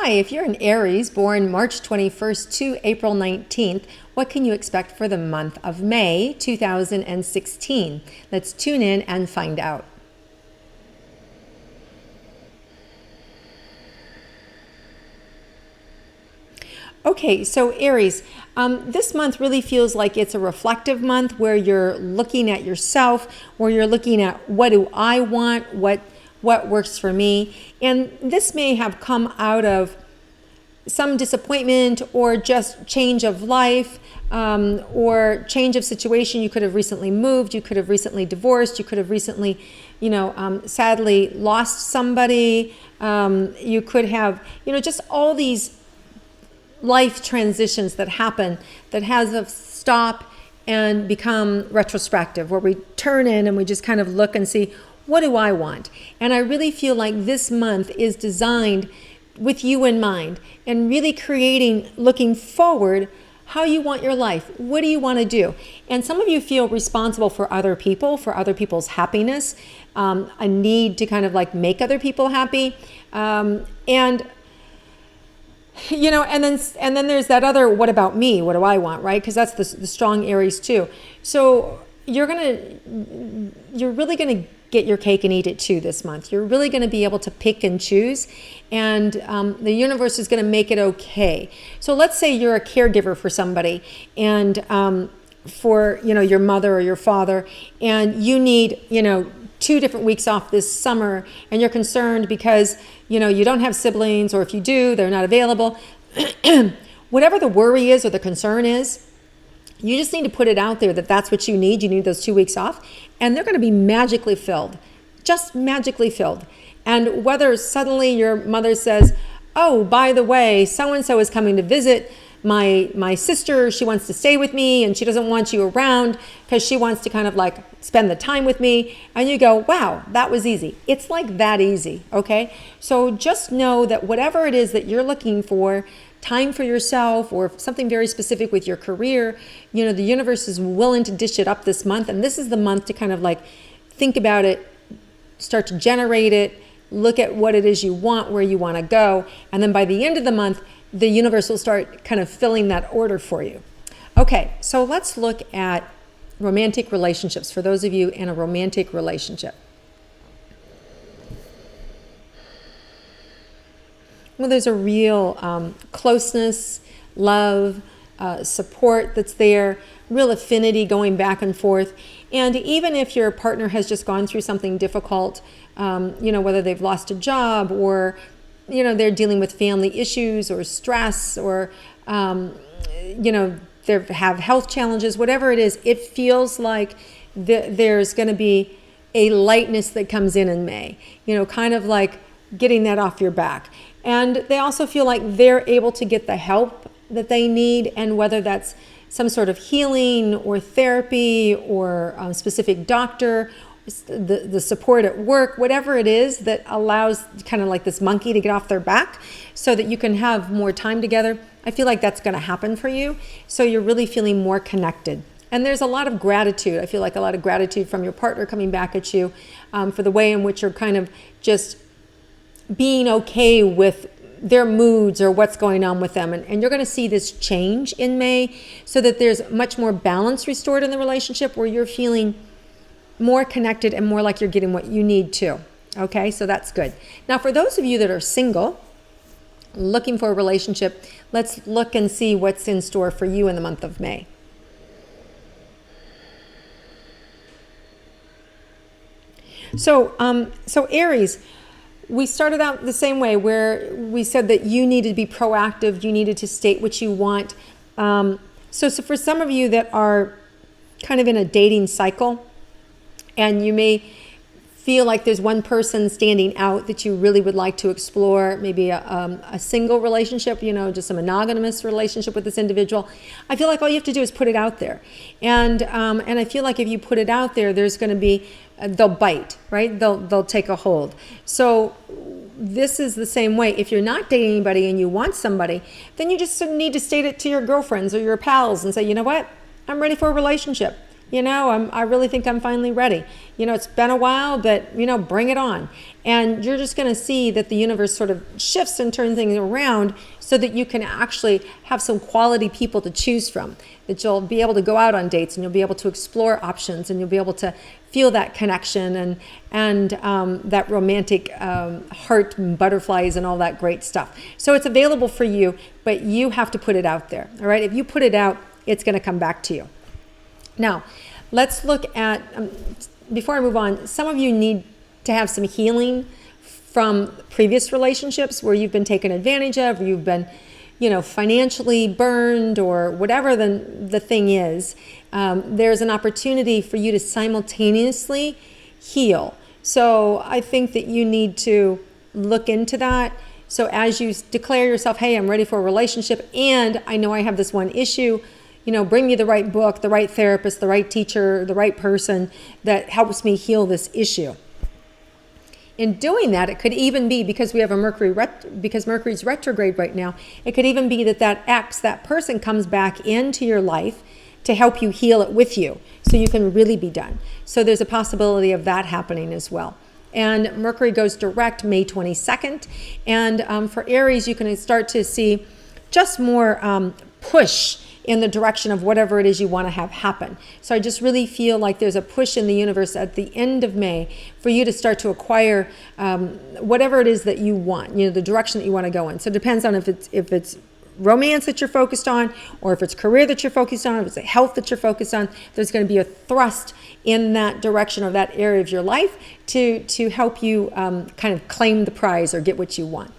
Hi, if you're an Aries born March 21st to April 19th, what can you expect for the month of May 2016? Let's tune in and find out. Okay, so Aries, this month really feels like it's a reflective month where you're looking at yourself, where you're looking at what do I want, what works for me. And this may have come out of some disappointment or just change of life or change of situation. You could have recently moved, you could have recently divorced, you could have recently, sadly lost somebody. You could have, just all these life transitions that happen that has a stop and become retrospective, where we turn in and we just kind of look and see, what do I want? And I really feel like this month is designed with you in mind and really creating, looking forward, how you want your life. What do you want to do? And some of you feel responsible for other people, for other people's happiness, a need to kind of like make other people happy. And then there's that other, what about me? What do I want, right? Because that's the strong Aries too. So you're really gonna get your cake and eat it too this month. You're really gonna be able to pick and choose, and the universe is gonna make it okay. So let's say you're a caregiver for somebody, and for your mother or your father, and you need 2 different weeks off this summer, and you're concerned because you don't have siblings, or if you do, they're not available. Whatever the worry is or the concern is, you just need to put it out there that that's what you need. You need those 2 weeks off, and they're going to be magically filled, just magically filled. And whether suddenly your mother says, oh, by the way, so-and-so is coming to visit my sister, she wants to stay with me and she doesn't want you around because she wants to kind of like spend the time with me, and you go, wow, that was easy. It's like that easy, okay? So just know that whatever it is that you're looking for, time for yourself or something very specific with your career, the universe is willing to dish it up this month, and this is the month to kind of like think about it, start to generate it, look at what it is you want, where you want to go, and then by the end of the month, the universe will start kind of filling that order for you. Okay, so let's look at romantic relationships for those of you in a romantic relationship. Well, there's a real closeness, love, support that's there, real affinity going back and forth. And even if your partner has just gone through something difficult, whether they've lost a job or they're dealing with family issues or stress or, they have health challenges, whatever it is, it feels like there's going to be a lightness that comes in May, kind of like getting that off your back. And they also feel like they're able to get the help that they need, and whether that's some sort of healing or therapy or a specific doctor, the support at work, whatever it is that allows kind of like this monkey to get off their back so that you can have more time together. I feel like that's going to happen for you. So you're really feeling more connected. And there's a lot of gratitude. I feel like a lot of gratitude from your partner coming back at you for the way in which you're kind of just being okay with their moods or what's going on with them. And you're going to see this change in May so that there's much more balance restored in the relationship, where you're feeling more connected and more like you're getting what you need to. Okay, so that's good. Now, for those of you that are single, looking for a relationship, let's look and see what's in store for you in the month of May. So Aries, we started out the same way, where we said that you needed to be proactive, you needed to state what you want. So for some of you that are kind of in a dating cycle, and you may feel like there's one person standing out that you really would like to explore, maybe a single relationship, just a monogamous relationship with this individual, I feel like all you have to do is put it out there. And I feel like if you put it out there, there's going to be, they'll bite, right? They'll take a hold. So this is the same way. If you're not dating anybody and you want somebody, then you just need to state it to your girlfriends or your pals and say, you know what? I'm ready for a relationship. I really think I'm finally ready. It's been a while, but, bring it on. And you're just going to see that the universe sort of shifts and turns things around so that you can actually have some quality people to choose from, that you'll be able to go out on dates and you'll be able to explore options and you'll be able to feel that connection and that romantic heart and butterflies and all that great stuff. So it's available for you, but you have to put it out there. All right. If you put it out, it's going to come back to you. Now, let's look at, before I move on, some of you need to have some healing from previous relationships where you've been taken advantage of, or you've been, financially burned, or whatever the thing is. There's an opportunity for you to simultaneously heal. So I think that you need to look into that. So as you declare yourself, hey, I'm ready for a relationship, and I know I have this one issue, bring me the right book, the right therapist, the right teacher, the right person that helps me heal this issue. In doing that, it could even be, because we have because Mercury's retrograde right now, it could even be that person comes back into your life to help you heal it with you, so you can really be done. So there's a possibility of that happening as well. And Mercury goes direct May 22nd. And for Aries, you can start to see just more push in the direction of whatever it is you want to have happen. So I just really feel like there's a push in the universe at the end of May for you to start to acquire whatever it is that you want, the direction that you want to go in. So it depends on if it's romance that you're focused on, or if it's career that you're focused on, if it's health that you're focused on. There's going to be a thrust in that direction or that area of your life to help you kind of claim the prize or get what you want.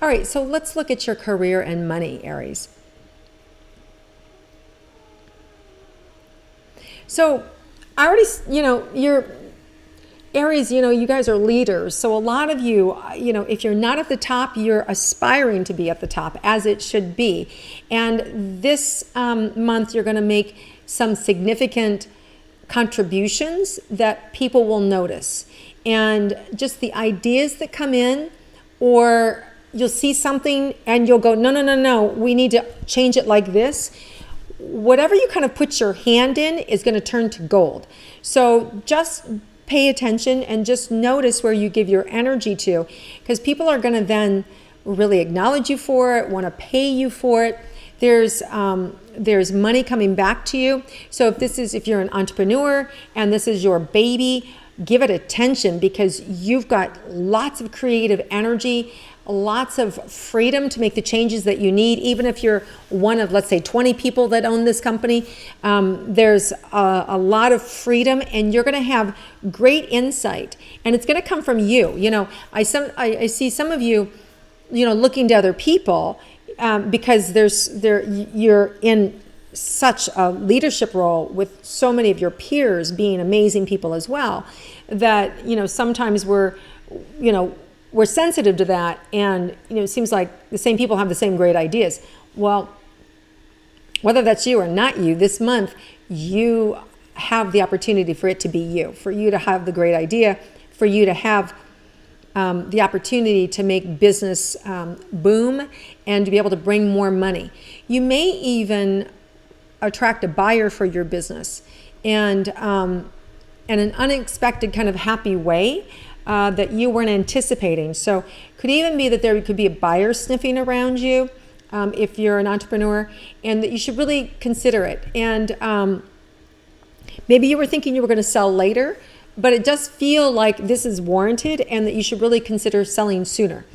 All right, so let's look at your career and money, Aries. So I already, you're Aries, you guys are leaders. So a lot of you, if you're not at the top, you're aspiring to be at the top, as it should be. And this month, you're going to make some significant contributions that people will notice. And just the ideas that come in, or you'll see something and you'll go, no, we need to change it like this. Whatever you kind of put your hand in is going to turn to gold. So just pay attention and just notice where you give your energy to, because people are going to then really acknowledge you for it, want to pay you for it. There's money coming back to you. So if you're an entrepreneur and this is your baby, give it attention, because you've got lots of creative energy, lots of freedom to make the changes that you need. Even if you're one of, let's say, 20 people that own this company, there's a lot of freedom, and you're going to have great insight, and it's going to come from you. I see some of you, looking to other people because you're in such a leadership role with so many of your peers being amazing people as well, that sometimes we're sensitive to that, and it seems like the same people have the same great ideas. Well, whether that's you or not you, this month you have the opportunity for it to be you, for you to have the great idea, for you to have the opportunity to make business boom and to be able to bring more money. You may even attract a buyer for your business, and in an unexpected kind of happy way that you weren't anticipating. So could even be that there could be a buyer sniffing around you if you're an entrepreneur, and that you should really consider it. And maybe you were thinking you were going to sell later, but it does feel like this is warranted and that you should really consider selling sooner.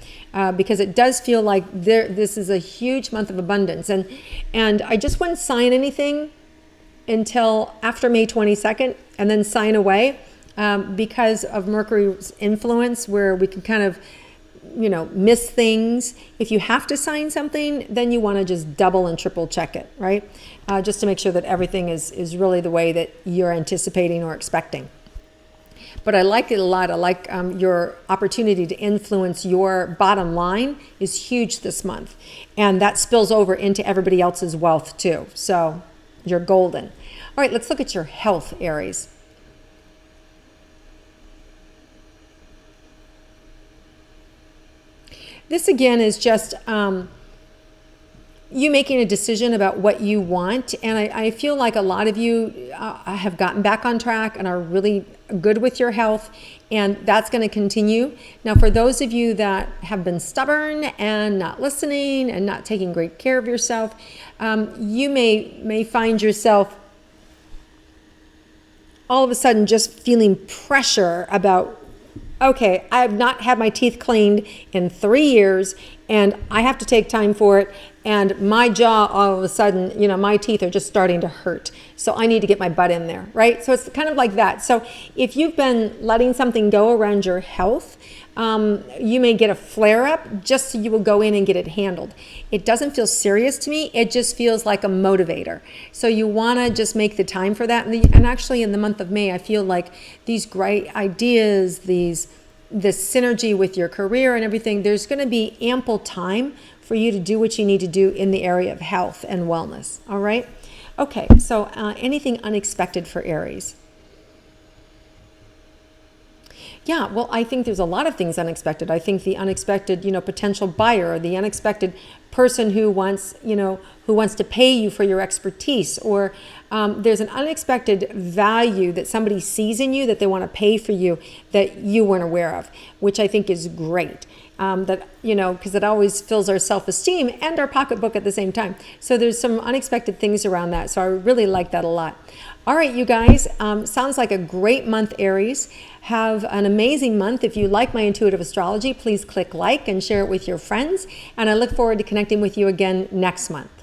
Because it does feel like this is a huge month of abundance. And I just wouldn't sign anything until after May 22nd, and then sign away because of Mercury's influence, where we can kind of, miss things. If you have to sign something, then you want to just double and triple check it, right? Just to make sure that everything is really the way that you're anticipating or expecting. But I like it a lot. I like your opportunity to influence your bottom line is huge this month. And that spills over into everybody else's wealth too. So you're golden. All right, let's look at your health, Aries. This again is just you making a decision about what you want. And I feel like a lot of you have gotten back on track and are really good with your health, and that's going to continue. Now, for those of you that have been stubborn and not listening and not taking great care of yourself, you may find yourself all of a sudden just feeling pressure about, okay, I have not had my teeth cleaned in 3 years and I have to take time for it. And my jaw, all of a sudden, my teeth are just starting to hurt. So I need to get my butt in there, right? So it's kind of like that. So if you've been letting something go around your health, you may get a flare up just so you will go in and get it handled. It doesn't feel serious to me. It just feels like a motivator. So you want to just make the time for that. And actually in the month of May, I feel like these great ideas, this synergy with your career and everything, there's going to be ample time for you to do what you need to do in the area of health and wellness. All right. Okay. So anything unexpected for Aries? Yeah, well, I think there's a lot of things unexpected. I think the unexpected, potential buyer, the unexpected person who wants to pay you for your expertise, or there's an unexpected value that somebody sees in you that they want to pay for you that you weren't aware of, which I think is great. Because it always fills our self-esteem and our pocketbook at the same time. So there's some unexpected things around that. So I really like that a lot. All right, you guys, sounds like a great month, Aries. Have an amazing month. If you like my intuitive astrology, please click like and share it with your friends. And I look forward to connecting with you again next month.